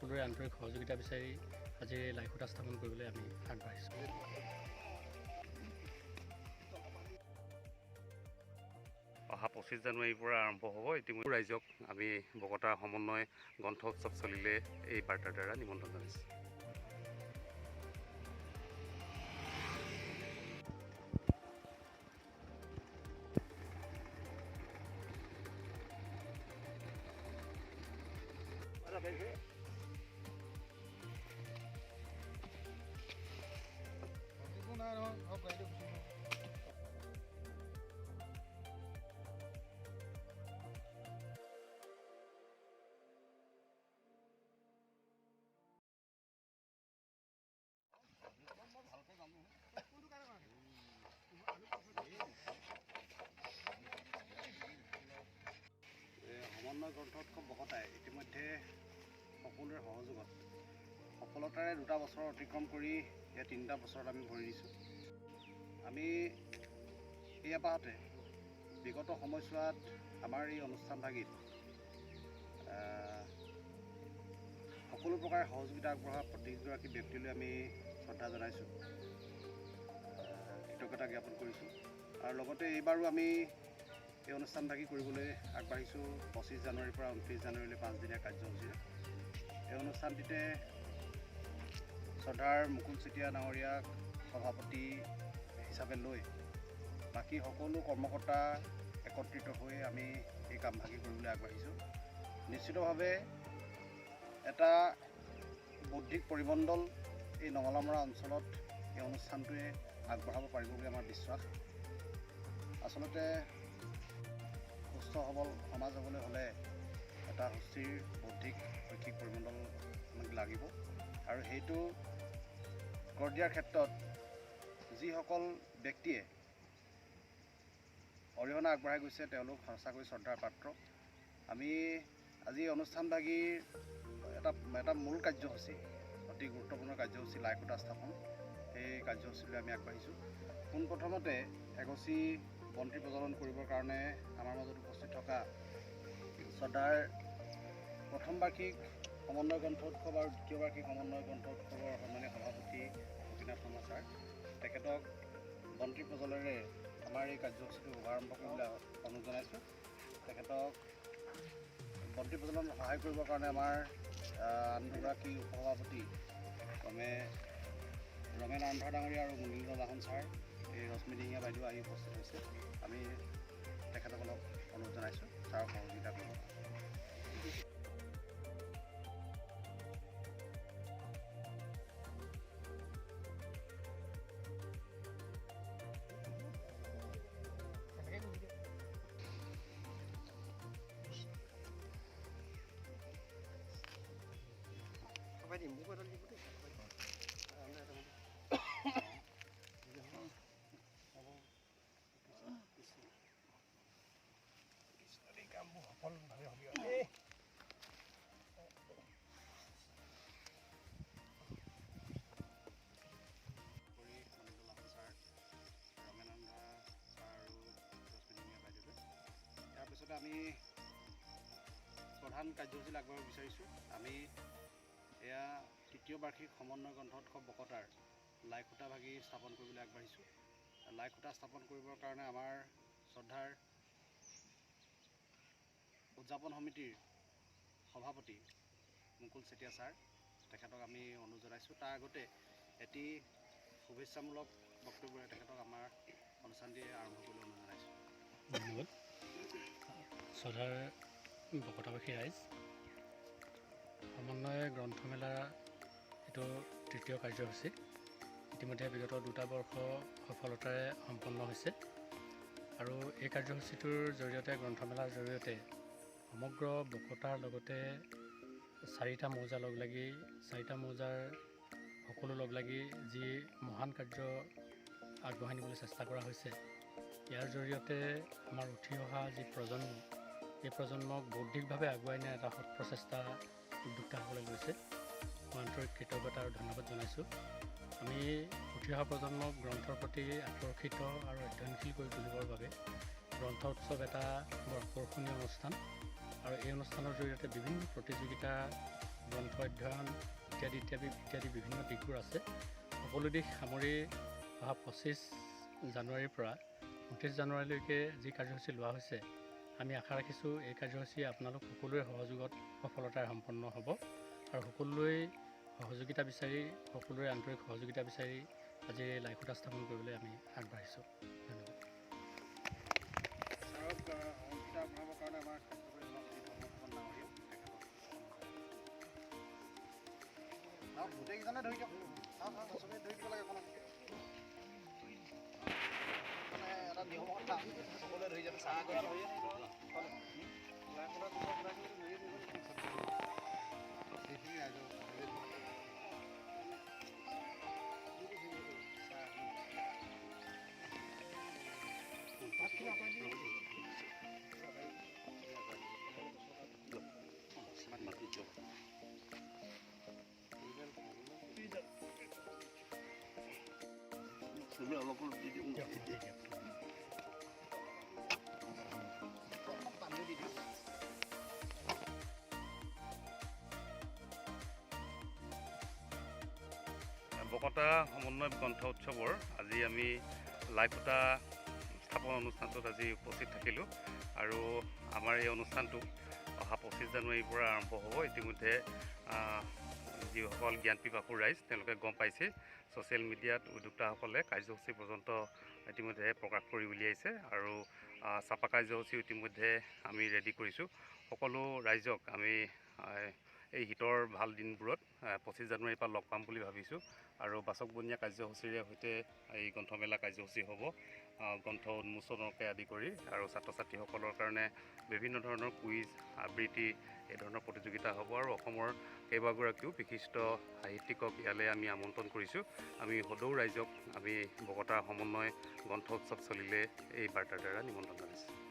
সকলোৰে আন্তৰিক সহযোগিতা বিচাৰি আজি লাইখুটা স্থাপন কৰিবলৈ আমি আগবাঢ়িছোঁ। অহা 25 জানুৱাৰীৰ পৰা আৰম্ভ হ'ব। ইতিমধ্যে ৰাইজক আমি বকতা সমন্বয় গ্ৰন্থ উৎসৱ চলিলে এই বাৰ্তাৰ দ্বাৰা নিমন্ত্ৰণ জনাইছোঁ। সমন্বয় গ্ৰন্থ উৎসৱ বকতাই ইতিমধ্যে সকলোৰে সহযোগত সফলতাৰে 2টা বছৰ অতিক্ৰম কৰি এই 3টা বছৰত আমি ভৰি দিছোঁ। আমি এই এপাহতে বিগত সময়ছোৱাত আমাৰ এই অনুষ্ঠানভাগিত সকলো প্ৰকাৰে সহযোগিতা আগবঢ়োৱা প্ৰতিগৰাকী ব্যক্তিলৈ আমি শ্ৰদ্ধা জনাইছোঁ, কৃতজ্ঞতা জ্ঞাপন কৰিছোঁ। আৰু লগতে এইবাৰো আমি এই অনুষ্ঠানভাগি কৰিবলৈ আগবাঢ়িছোঁ 25 জানুৱাৰীৰ পৰা 29 জানুৱাৰীলৈ 5 দিনীয়া কাৰ্যসূচীৰে। এই অনুষ্ঠানটিতে শ্ৰদ্ধাৰ মুকুল চেতিয়া ডাঙৰীয়াক সভাপতি হিচাপে লৈ বাকী সকলো কৰ্মকৰ্তা একত্ৰিত হৈ আমি এই কামভাগি কৰিবলৈ আগবাঢ়িছোঁ। নিশ্চিতভাৱে এটা বৌদ্ধিক পৰিমণ্ডল এই নঙলামৰা অঞ্চলত এই অনুষ্ঠানটোৱে আগবঢ়াব পাৰিব বুলি আমাৰ বিশ্বাস। আচলতে সুস্থ সবল সমাজ হ'বলৈ হ'লে এটা সুস্থিৰ বৌদ্ধিক শৈক্ষিক পৰিমণ্ডল আমাক লাগিব, আৰু সেইটো গঢ় দিয়াৰ ক্ষেত্ৰত যিসকল ব্যক্তিয়ে অৰিহণা আগবঢ়াই গৈছে তেওঁলোক সঁচাকৈ শ্ৰদ্ধাৰ পাত্ৰ। আমি আজি অনুষ্ঠানভাগিৰ এটা মূল কাৰ্যসূচী, অতি গুৰুত্বপূৰ্ণ কাৰ্যসূচী লাইখুটা স্থাপন, সেই কাৰ্যসূচীলৈ আমি আগবাঢ়িছোঁ। পোনপ্ৰথমতে এগছি বন্তি প্ৰজ্বলন কৰিবৰ কাৰণে আমাৰ মাজত উপস্থিত থকা শ্ৰদ্ধাৰ প্ৰথম বাৰ্ষিক সমন্বয় গ্ৰন্থ উৎসৱ আৰু দ্বিতীয় বাৰ্ষিক সমন্বয় গ্ৰন্থ উৎসৱৰ সন্মানীয় সভাপতি গোপীনাথ শৰ্মা ছাৰ, তেখেতক বন্তি প্ৰজ্বলেৰে আমাৰ এই কাৰ্যসূচীটো শুভাৰম্ভ কৰিবলৈ অনুৰোধ জনাইছোঁ। তেখেতক বন্তি প্ৰজ্বলন সহায় কৰিবৰ কাৰণে আমাৰ আন দুগৰাকী উপসভাপতি ৰমেন আন্ধাৰ ডাঙৰীয়া আৰু মুনীন্দ্ৰ লাহন ছাৰ, এই ৰশ্মি দিহিঙীয়া বাইদেউ আহি উপস্থিত হৈছে। আমি তেখেতসকলক অনুৰোধ জনাইছোঁ ছাৰক সহযোগিতা কৰিব। কামবোৰ সফলভাৱে হ'ব। তাৰপিছতে আমি প্ৰধান কাৰ্যসূচী আগবঢ়াব বিচাৰিছোঁ। আমি এয়া 3য় বাৰ্ষিক সমন্বয় গ্ৰন্থ উৎসৱ বকতাৰ লাইখুটা ভাগি স্থাপন কৰিবলৈ আগবাঢ়িছোঁ। লাইখুটা স্থাপন কৰিবৰ কাৰণে আমাৰ শ্ৰদ্ধাৰ উদযাপন সমিতিৰ সভাপতি মুকুল চেতিয়া ছাৰ, তেখেতক আমি অনুৰোধ জনাইছোঁ। তাৰ আগতে এটি শুভেচ্ছামূলক বক্তব্যৰে তেখেতক আমাৰ অনুষ্ঠানটি আৰম্ভ কৰিবলৈ অনুৰোধ জনাইছোঁ। ধন্যবাদ। শ্ৰদ্ধাৰ বকতাবাসী ৰাইজ, সমন্বয় গ্ৰন্থমেলা এইটো 3য় কাৰ্যসূচী। ইতিমধ্যে বিগত 2টা বৰ্ষ সফলতাৰে সম্পন্ন হৈছে, আৰু এই কাৰ্যসূচীটোৰ জৰিয়তে গ্ৰন্থমেলাৰ জৰিয়তে সমগ্ৰ বকতাৰ লগতে 4টা মৌজা লগ লাগি 4টা মৌজাৰ সকলো লগ লাগি যি মহান কাৰ্য আগবঢ়াই নিবলৈ চেষ্টা কৰা হৈছে, ইয়াৰ জৰিয়তে আমাৰ উঠি অহা যি প্ৰজন্ম, এই প্ৰজন্মক বৌদ্ধিকভাৱে আগুৱাই নিয়াৰ এটা সৎ প্ৰচেষ্টা উদ্যোক্তাসকলে লৈছে। মই আন্তৰিক কৃতজ্ঞতা আৰু ধন্যবাদ জনাইছোঁ। আমি উঠি অহা প্ৰজন্মক গ্ৰন্থৰ প্ৰতি আকৰ্ষিত আৰু অধ্যয়নশীল কৰি তুলিবৰ বাবে গ্ৰন্থ উৎসৱ এটা বৰ আকৰ্ষণীয় অনুষ্ঠান, আৰু এই অনুষ্ঠানৰ জৰিয়তে বিভিন্ন প্ৰতিযোগিতা গ্ৰন্থ অধ্যয়ন ইত্যাদি বিভিন্ন দিশবোৰ আছে। সকলো দিশ সামৰি অহা 25 জানুৱাৰীৰ পৰা 29 জানুৱাৰীলৈকে যি কাৰ্যসূচী লোৱা হৈছে, আমি আশা ৰাখিছোঁ এই কাৰ্যসূচী আপোনালোক সকলোৰে সহযোগত সফলতাৰে সম্পন্ন হ'ব আৰু সকলোৱে সহযোগিতা বিচাৰি, সকলোৰে আন্তৰিক সহযোগিতা বিচাৰি আজি এই লাইখুটা স্থাপন কৰিবলৈ আমি আগবাঢ়িছোঁ। ধন্যবাদ। গোটেইকেইজনে ধৰি দিয়ক, চবেই ধৰি দিব লাগে অকণমান। মানে এটা নিয়ম কথা, সকলোৱে ধৰি যাব। চাহ কৰি ধৰিয়ে অলপ দি দিম। পানী দি দিম। বকতা সমন্বয় গ্ৰন্থ উৎসৱৰ আজি আমি লাইখুটা স্থাপন অনুষ্ঠানটোত আজি উপস্থিত থাকিলোঁ আৰু আমাৰ এই অনুষ্ঠানটো অহা 25 জানুৱাৰীৰ পৰা আৰম্ভ হ'ব। ইতিমধ্যে যিসকল জ্ঞান পিপাসু ৰাইজ তেওঁলোকে গম পাইছে, ছ'চিয়েল মিডিয়াত উদ্যোক্তাসকলে কাৰ্যসূচী পৰ্যন্ত ইতিমধ্যে প্ৰকাশ কৰি উলিয়াইছে আৰু চাপা কাৰ্যসূচী ইতিমধ্যে আমি ৰেডি কৰিছোঁ। সকলো ৰাইজক আমি এই শীতৰ ভাল দিনবোৰত 25 জানুৱাৰীৰ পৰা লগ পাম বুলি ভাবিছোঁ আৰু বাচকবনীয়া কাৰ্যসূচীৰে সৈতে এই গ্ৰন্থমেলা কাৰ্যসূচী হ'ব। গ্ৰন্থ উন্মোচনকে আদি কৰি আৰু ছাত্ৰ ছাত্ৰীসকলৰ কাৰণে বিভিন্ন ধৰণৰ কুইজ, আবৃত্তি এই ধৰণৰ প্ৰতিযোগিতা হ'ব আৰু অসমৰ কেইবাগৰাকীও বিশিষ্ট সাহিত্যিকক ইয়ালৈ আমি আমন্ত্ৰণ কৰিছোঁ। আমি সদৌ ৰাইজক আমি বকতা সমন্বয় গ্ৰন্থ উৎসৱ চলিলে এই বাৰ্তাৰ দ্বাৰা নিমন্ত্ৰণ জনাইছোঁ।